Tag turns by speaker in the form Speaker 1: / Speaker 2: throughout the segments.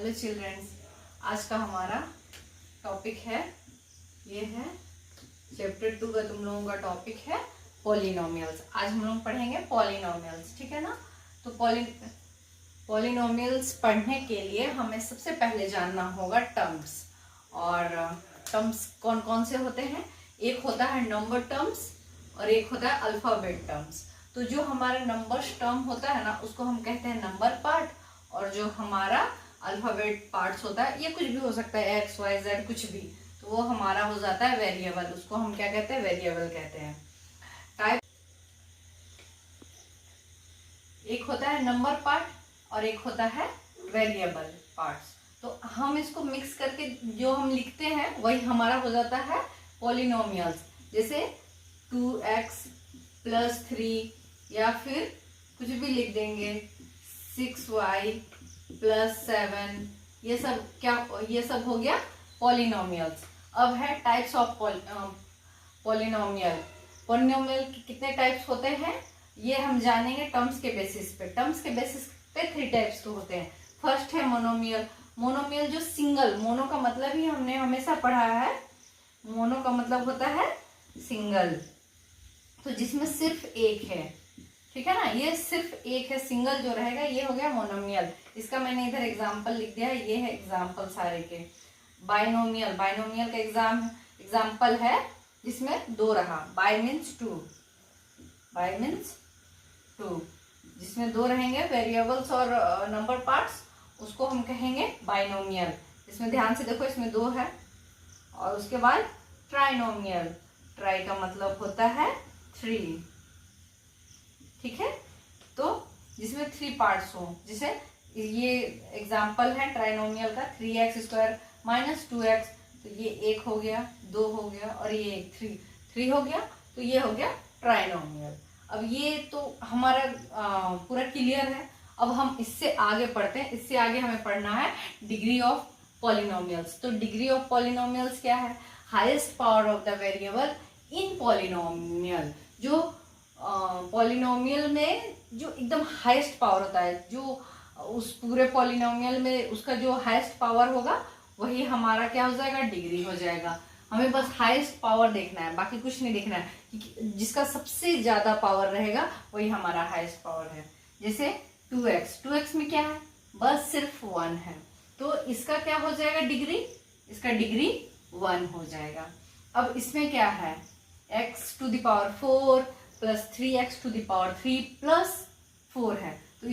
Speaker 1: Hello children's, आज का हमारा टॉपिक है, ये है चैप्टर 2 का तुम लोगों का टॉपिक है पॉलिनोमियल्स। आज हम लोग पढ़ेंगे पॉलिनोमियल्स, ठीक है ना। तो पॉलिनोमियल्स पढ़ने के लिए हमें सबसे पहले जानना होगा टर्म्स। और टर्म्स कौन कौन से होते हैं? एक होता है नंबर टर्म्स और एक होता है अल्फाबेट टर्म्स। तो जो हमारा नंबर्स टर्म होता है ना, उसको हम कहते हैं नंबर पार्ट, और जो हमारा अल्फाबेट पार्ट्स होता है, ये कुछ भी हो सकता है, एक्स वाई जेड कुछ भी, तो वो हमारा हो जाता है वेरिएबल। उसको हम क्या कहते हैं? वेरिएबल कहते हैं। टाइप एक होता है नंबर पार्ट और एक होता है वेरिएबल पार्ट्स। तो हम इसको मिक्स करके जो हम लिखते हैं वही हमारा हो जाता है पॉलिनोमियल्स। जैसे 2x + 3, या फिर कुछ भी लिख देंगे 6y + 7, ये सब क्या, ये सब हो गया पॉलिनोमियल्स। अब है टाइप्स ऑफ पॉलिनोमियल। पॉलिनोमियल के कितने टाइप्स होते हैं ये हम जानेंगे टर्म्स के बेसिस पे। टर्म्स के बेसिस पे 3 टाइप्स के होते हैं। फर्स्ट है मोनोमियल। मोनोमियल जो सिंगल, मोनो का मतलब ही हमने हमेशा पढ़ा है, मोनो का मतलब होता है सिंगल, तो जिसमें सिर्फ एक है, ठीक है ना, ये सिर्फ एक है, सिंगल जो रहेगा ये हो गया मोनोमियल। इसका मैंने इधर एग्जांपल लिख दिया है, ये है एग्जांपल सारे के। बाइनोमियल, बाइनोमियल का एग्जांपल है जिसमें 2 रहा, बाय मीन्स 2, बाय मीन्स 2, जिसमें 2 रहेंगे वेरिएबल्स और नंबर पार्ट्स, उसको हम कहेंगे बाइनोमियल। इसमें ध्यान से देखो, इसमें 2 है। और उसके बाद ट्राइनोमियल, ट्राई का मतलब होता है 3, ठीक है, तो जिसमें 3 पार्ट्स हो। जैसे ये एग्जांपल है ट्राइनोमियल का, 3x² - 2x, तो ये 1 हो गया, 2 हो गया, और ये 3 हो गया, तो ये हो गया ट्राइनोमियल। अब ये तो हमारा पूरा क्लियर है। अब हम इससे आगे पढ़ते हैं। इससे आगे हमें पढ़ना है डिग्री ऑफ पॉलिनोमियल्स। तो डिग्री ऑफ पॉलिनोमियल्स क्या है? Highest power of the variable in polynomial. जो पॉलिनोमियल में जो एकदम हाईएस्ट पावर होता है, जो उस पूरे पॉलिनोमियल में उसका जो हाईएस्ट पावर होगा वही हमारा क्या हो जाएगा? डिग्री हो जाएगा। हमें बस हाईएस्ट पावर देखना है, बाकी कुछ नहीं देखना है, कि जिसका सबसे ज्यादा पावर रहेगा वही हमारा हाईएस्ट पावर है। जैसे 2x में क्या है? बस सिर्फ 1 है, तो इसका क्या हो जाएगा डिग्री? इसका डिग्री 1 हो जाएगा। अब इसमें क्या है? x⁴ + 3x⁴ + 4 है, तो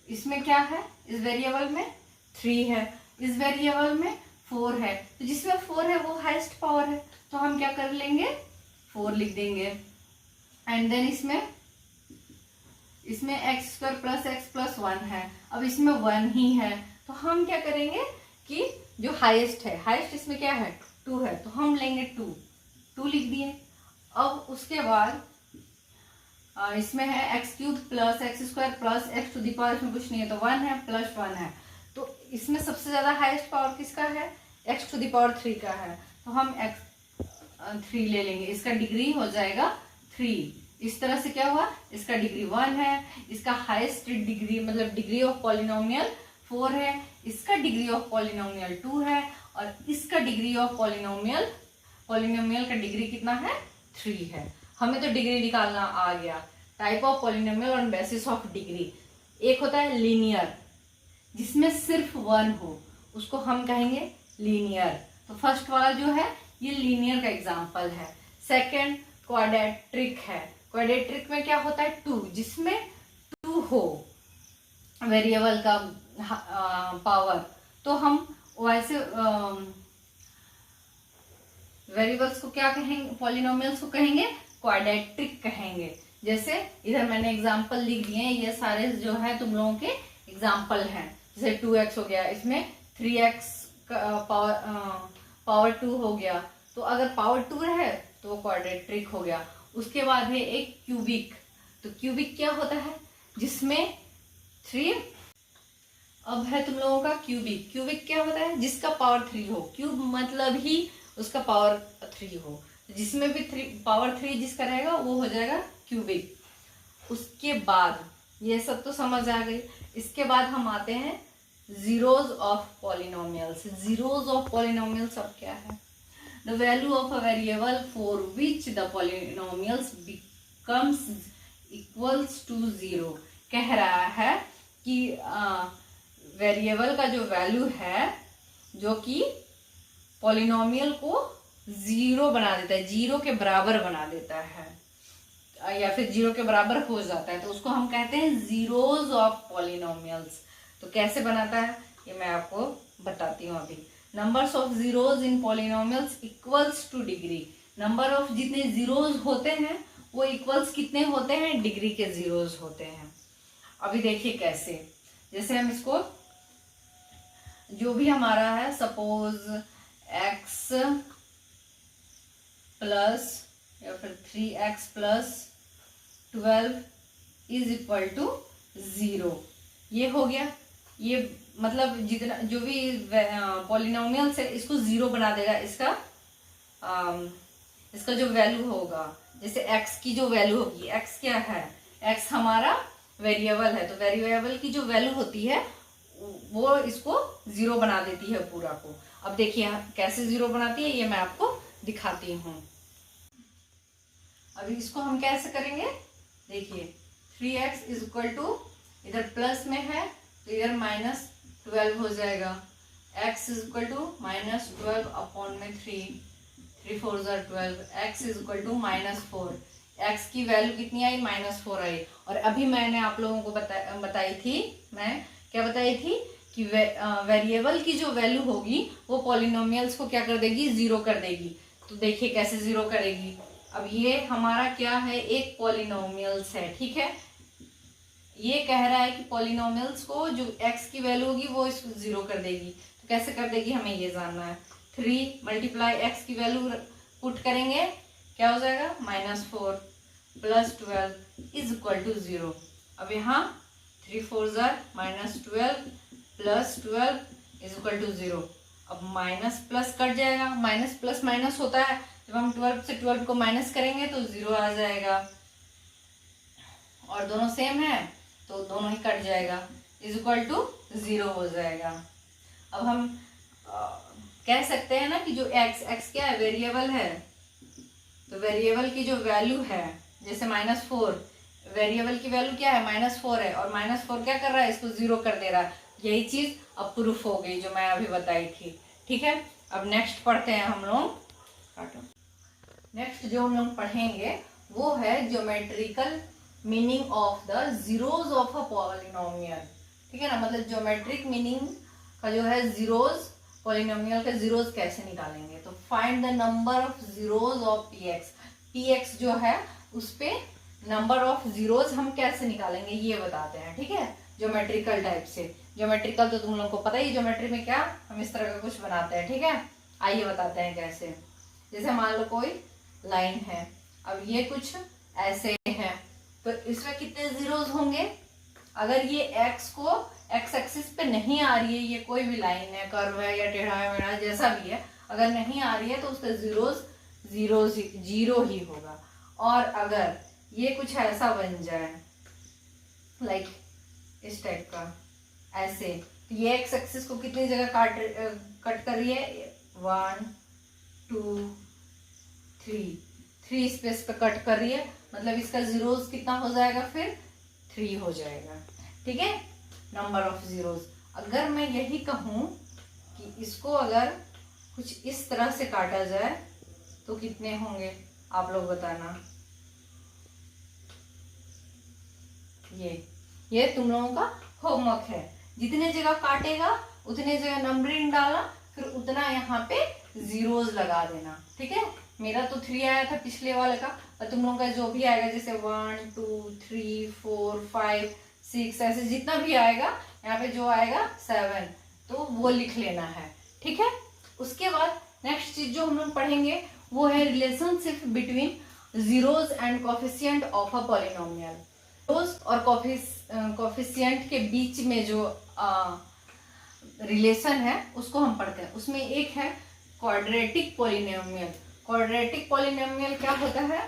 Speaker 1: इसमें क्या है? इस वेरिएबल में 3 है, इस वेरिएबल में 4 है, तो जिसमें 4 है वो हाईएस्ट पावर है, तो हम क्या कर लेंगे? 4 लिख देंगे। एंड देन इसमें x² + x + 1 है, अब इसमें 1 ही है, तो हम क्या करेंगे कि जो हाईएस्ट है, हाईएस्ट इसमें क्या है? 2 है, तो हम लेंगे 2 लिख दिए। अब उसके बाद इसमें है x³ + x² + x⁴, इसमें कुछ नहीं है, तो 1 है + 1 है, तो इसमें सबसे ज्यादा हाईएस्ट पावर किसका है? x⁴ का है, तो हम x3 ले लेंगे। इसका डिग्री हो जाएगा 3। इस तरह से क्या हुआ? इसका डिग्री 1 है, इसका हाईएस्ट डिग्री मतलब डिग्री ऑफ पॉलिनोमियल 4 है, इसका डिग्री ऑफ पॉलिनोमियल 2 है, और इसका डिग्री ऑफ पॉलिनोमियल का डिग्री कितना है? 3 है। हमें तो डिग्री निकालना आ गया। Type of polynomial on basis of degree. एक होता है लीनियर, जिसमें सिर्फ 1 हो, उसको हम कहेंगे लीनियर। तो फर्स्ट वाला जो है ये लीनियर का एग्जांपल है। सेकंड क्वाड्रेटिक है। क्वाड्रेटिक में क्या होता है? 2, जिसमें 2 हो वेरिएबल का पावर, तो हम वैसे वेरिएबल्स को क्या कहेंगे? पॉलिनोमियल्स को कहेंगे क्वाड्रेटिक कहेंगे। जैसे इधर मैंने एग्जांपल लिख दिए हैं, ये सारे जो है तुम लोगों के एग्जांपल हैं। जैसे 2x हो गया, इसमें 3x का पावर 2 हो गया, तो अगर पावर 2 है तो वो क्वाड्रेटिक हो गया। उसके बाद है एक क्यूबिक। तो क्यूबिक क्या होता है? जिसमें 3। अब है तुम लोगों का क्यूबिक। क्यूबिक क्या होता है? जिसका पावर 3 हो। क्यूब मतलब ही उसका पावर 3 हो, जिसमें भी पावर 3 जिसका रहेगा वो हो जाएगा क्यूबिक। उसके बाद ये सब तो समझ आ गई। इसके बाद हम आते हैं zeros of polynomials. Zeros of polynomials अब क्या है? The value of a variable for which the polynomials becomes equals to zero. कह रहा है कि वेरिएबल का जो वैल्यू है जो कि पॉलिनोमियल को जीरो बना देता है, जीरो के बराबर बना देता है या फिर जीरो के बराबर हो जाता है, तो उसको हम कहते हैं जीरोज ऑफ पॉलिनोमियल्स। तो कैसे बनाता है ये मैं आपको बताती हूँ अभी। Numbers of zeros in polynomials equals two degree. Number of जितने जीरोज होते हैं वो इक्वल्स कितने होते हैं? डिग्री के जीरोज होते हैं। अभी देखिए कैसे, जैसे हम इसको जो भी हमारा है, सपोज x प्लस या फिर 3x plus 12 is equal to 0, ये हो गया। ये मतलब जितना जो भी पॉलिनोमियल्स है इसको जीरो बना देगा। इसका जो वैल्यू होगा, जैसे x की जो वैल्यू होगी, x क्या है? x हमारा वेरिएबल है, तो वेरिएबल की जो वैल्यू होती है वो इसको जीरो बना देती है पूरा को। अब देखिए कैसे जीरो बनाती है ये मैं आपको दिखाती हूँ। अभी इसको हम कैसे करेंगे, देखिए 3x इज इक्वल टू, इधर प्लस में है तो इधर -12 हो जाएगा। x is equal to -12 upon में 3 4 12, x is equal to -4। x की वैल्यू कितनी आई? -4 आई। और अभी मैंने आप लोगों को बताई थी, मैं क्या बताई थी कि वेरिएबल की जो वैल्यू होगी वो पॉलिनोमियल्स को क्या कर देगी? जीरो कर देगी। तो देखिए कैसे जीरो करेगी। अब ये हमारा क्या है? एक पॉलिनोमियल्स है, ठीक है। ये कह रहा है कि पॉलिनोमियल्स को जो x की वैल्यू होगी वो इसको जीरो कर देगी। तो कैसे कर देगी हमें ये जानना है। 3 मल्टीप्लाई x की वैल्यू पुट करेंगे, क्या हो जाएगा? -4 प्लस 12 इज इक्वल टू 0। अब यहाँ 3 4 -12 प्लस 12 इज इक्वल टू 0। अब माइनस प्लस कट जाएगा, माइनस प्लस माइनस होता है, जब हम 12 से 12 को माइनस करेंगे तो 0 आ जाएगा। और दोनों सेम है तो दोनों ही कट जाएगा, इज इक्वल टू 0 हो जाएगा। अब हम कह सकते हैं ना कि जो x क्या है? वेरिएबल है। तो वेरिएबल की जो वैल्यू है, जैसे -4, वेरिएबल की वैल्यू क्या है? -4 है, और -4 क्या कर रहा है? इसको 0 कर दे रहा है। यही चीज अब प्रूफ हो गई जो मैं अभी बताई थी, ठीक है। अब नेक्स्ट पढ़ते हैं हम लोग। नेक्स्ट जो हम लोग पढ़ेंगे वो है geometrical meaning of the zeros of a polynomial, ठीक है ना। मतलब ज्योमेट्रिक मीनिंग का जो है जीरोज, पॉलिनोमियल के जीरोज कैसे निकालेंगे। तो find the number of zeros of px जो है उस पे नंबर ऑफ जीरोज हम कैसे निकालेंगे ये बताते हैं, ठीक है। ज्योमेट्रिकल टाइप से। ज्योमेट्रिकल तो तुम लोगों को पता ही, ज्योमेट्री में क्या हम इस तरह का कुछ बनाते हैं, ठीक है। आइए बताते हैं कैसे। जैसे मान लो कोई लाइन है, अब ये कुछ ऐसे है, तो इसमें कितने जीरोज होंगे? अगर ये x को x एक्सिस पे नहीं आ रही है, ये कोई भी लाइन है, कर्व है या टेढ़ा है मेढ़ा जैसा भी है, अगर नहीं आ रही है तो उसका जीरो ही होगा। और अगर ये कुछ ऐसा बन जाए लाइक इस टाइप का, ऐसे, तो ये x एक्सिस को कितनी जगह कट कर रही है? 1 2 3 स्पेस पे कट कर रही है, मतलब इसका जीरोज कितना हो जाएगा? फिर 3 हो जाएगा, ठीक है। Number of zeros. अगर मैं यही कहूं कि इसको अगर कुछ इस तरह से काटा जाए तो कितने होंगे? आप लोग बताना। ये तुम लोगों का होमवर्क है। जितने जगह काटेगा उतने जगह नंबरिंग डालना, फिर उतना यहाँ पे जीरोज लगा देना, ठीक है। मेरा तो 3 आया था पिछले वाले का, और तुम लोगों का जो भी आएगा जैसे 1 2 3 4 5 6 ऐसे जितना भी आएगा, यहाँ पे जो आएगा 7 तो वो लिख लेना है, ठीक है। उसके बाद नेक्स्ट चीज जो हम लोग पढ़ेंगे वो है relationship between zeros and coefficient of a polynomial. Zeros और कोफिशिएंट के बीच में जो रिलेशन है उसको हम पढ़ते हैं। उसमें एक है क्वाड्रेटिक पॉलिनोमियल। क्वाड्रेटिक पॉलिनोमियल क्या होता है?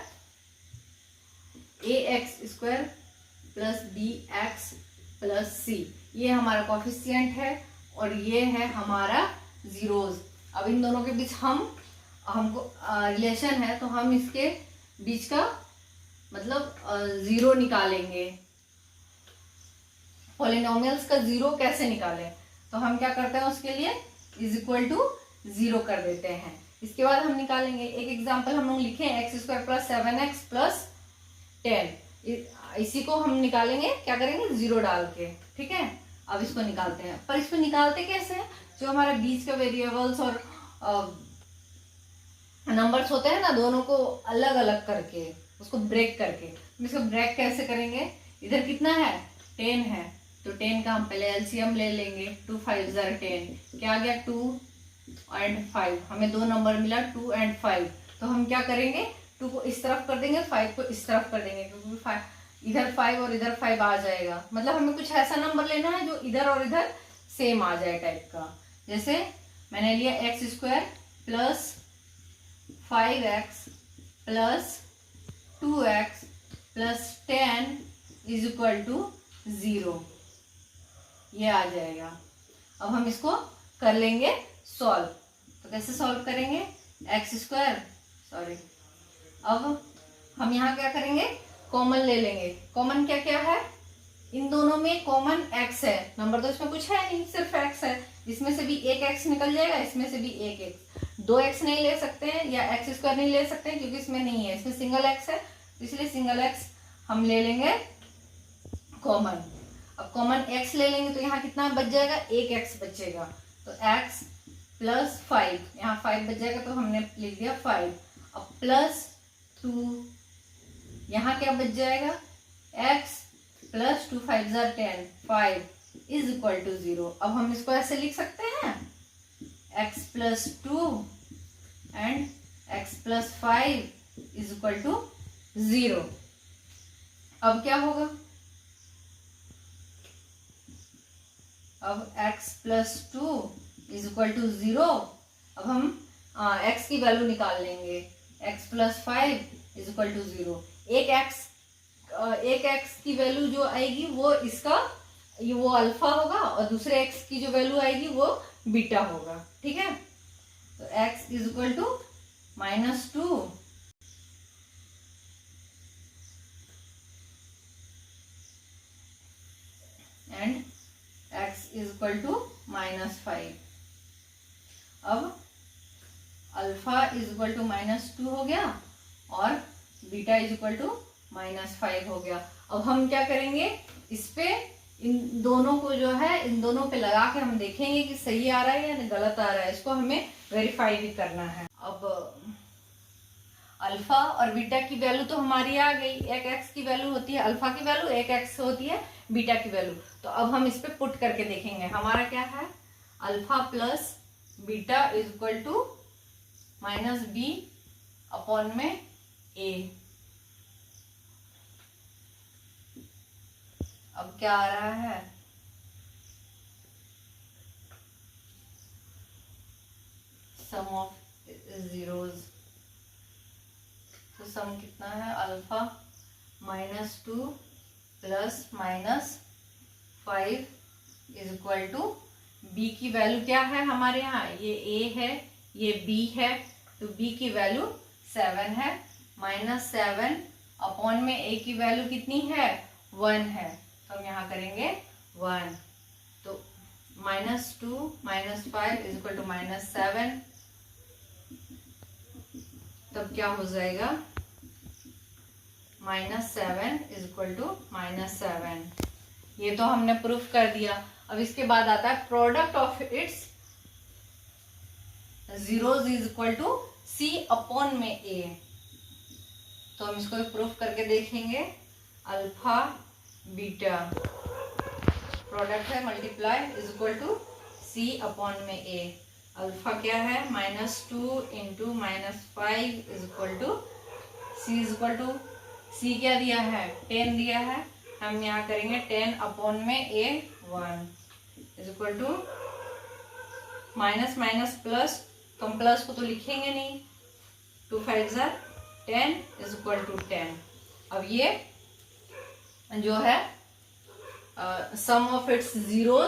Speaker 1: ax² + bx + c, ये हमारा कोफिशिएंट है और ये है हमारा जीरोज। अब इन दोनों के बीच हमको रिलेशन है, तो हम इसके बीच का मतलब जीरो निकालेंगे। पॉलिनोमियल्स का जीरो कैसे निकालें, तो हम क्या करते हैं उसके लिए इज इक्वल टू जीरो कर देते हैं। इसके बाद हम निकालेंगे एक एग्जांपल हम लोग लिखे x square plus 7x plus 10। इसी को हम निकालेंगे, क्या करेंगे जीरो डाल के, ठीक है। अब इसको निकालते हैं, पर इसको निकालते कैसे हैं, जो हमारे बीच का वेरिएबल्स और नंबर्स होते हैं ना, दोनों को अलग अलग करके उसको ब्रेक करके, इसको ब्रेक कैसे करेंगे। इधर कितना है 10 है, तो 10 का हम पहले एलसीएम ले लेंगे। 2 5 10, क्या आ गया 2 और 5, हमें दो नंबर मिला 2 और 5। तो हम क्या करेंगे 2 को इस तरफ कर देंगे, 5 को इस तरफ कर देंगे, क्योंकि इधर 5 और इधर 5 आ जाएगा। मतलब हमें कुछ ऐसा नंबर लेना है जो इधर और इधर सेम आ जाए टाइप का। जैसे मैंने लिया x square plus 5x plus 2x plus 10 is equal to 0, ये आ जाएगा। अब हम इसको कर लेंगे सॉल्व। तो कैसे सॉल्व करेंगे, एक्स स्क्वायर अब हम यहाँ क्या करेंगे कॉमन ले लेंगे। कॉमन क्या क्या है, इन दोनों में कॉमन x है, नंबर तो इसमें कुछ है नहीं, सिर्फ x है। इसमें से भी एक x निकल जाएगा, इसमें से भी एक x। 2x नहीं ले सकते हैं या एक्स स्क्वायर नहीं ले सकते हैं, क्योंकि इसमें नहीं है, इसमें सिंगल x है, इसलिए सिंगल x हम ले लेंगे कॉमन। अब कॉमन x ले लेंगे तो यहाँ कितना बच जाएगा, एक x बचेगा। तो x प्लस 5, यहाँ 5 बच जाएगा, तो हमने लिख दिया 5। अब प्लस 2, यहाँ क्या बच जाएगा, x plus 2 5 10, 5 is equal to 0। अब हम इसको ऐसे लिख सकते हैं x plus 2 and x plus 5 is equal to 0। अब क्या होगा, अब x plus 2 is equal to 0। अब हम x की वैल्यू निकाल लेंगे, x plus 5 is equal to 0। एक x की वैल्यू जो आएगी वो इसका वो अल्फा होगा, और दूसरे x की जो वैल्यू आएगी वो बीटा होगा, ठीक है। तो x is equal to -2 and x is equal to -5। अब अल्फा इज इक्वल टू -2 हो गया और बीटा इज इक्वल टू -5 हो गया। अब हम क्या करेंगे, इस पे इन दोनों को जो है इन दोनों पे लगा के हम देखेंगे कि सही आ रहा है या गलत आ रहा है। इसको हमें वेरीफाई भी करना है। अब अल्फा और बीटा की वैल्यू तो हमारी आ गई, एक x की वैल्यू होती है अल्फा की वैल्यू, एक x होती है बीटा की वैल्यू। तो अब हम इस पे पुट करके देखेंगे, हमारा क्या है, alpha plus beta is equal to -b upon में a। अब क्या आ रहा है, सम ऑफ जीरोज। तो सम कितना है, alpha -2 plus -5 is equal to b की वैल्यू क्या है हमारे यहाँ, ये a है ये b है, तो b की वैल्यू 7 है, -7 अपॉन में a की वैल्यू कितनी है 1 है, तो हम यहाँ करेंगे 1। तो -2 -5 इज इक्वल टू -7, तब क्या हो जाएगा, -7 इज इक्वल टू -7। ये तो हमने प्रूफ कर दिया। अब इसके बाद आता है product of its zeros is equal to c upon में a। तो हम इसको प्रूफ करके देखेंगे, अल्फा बीटा प्रोडक्ट है multiply is equal to c upon में a। अल्फा क्या है, -2 into -5 is equal to c is equal to c क्या दिया है 10 दिया है, हम यहाँ करेंगे 10 अपॉन में a 1 is equal to minus plus, तो हम प्लस को तो लिखेंगे नहीं, 2 5 10 इज इक्वल टू 10। अब ये जो है सम ऑफ इट्स जीरोस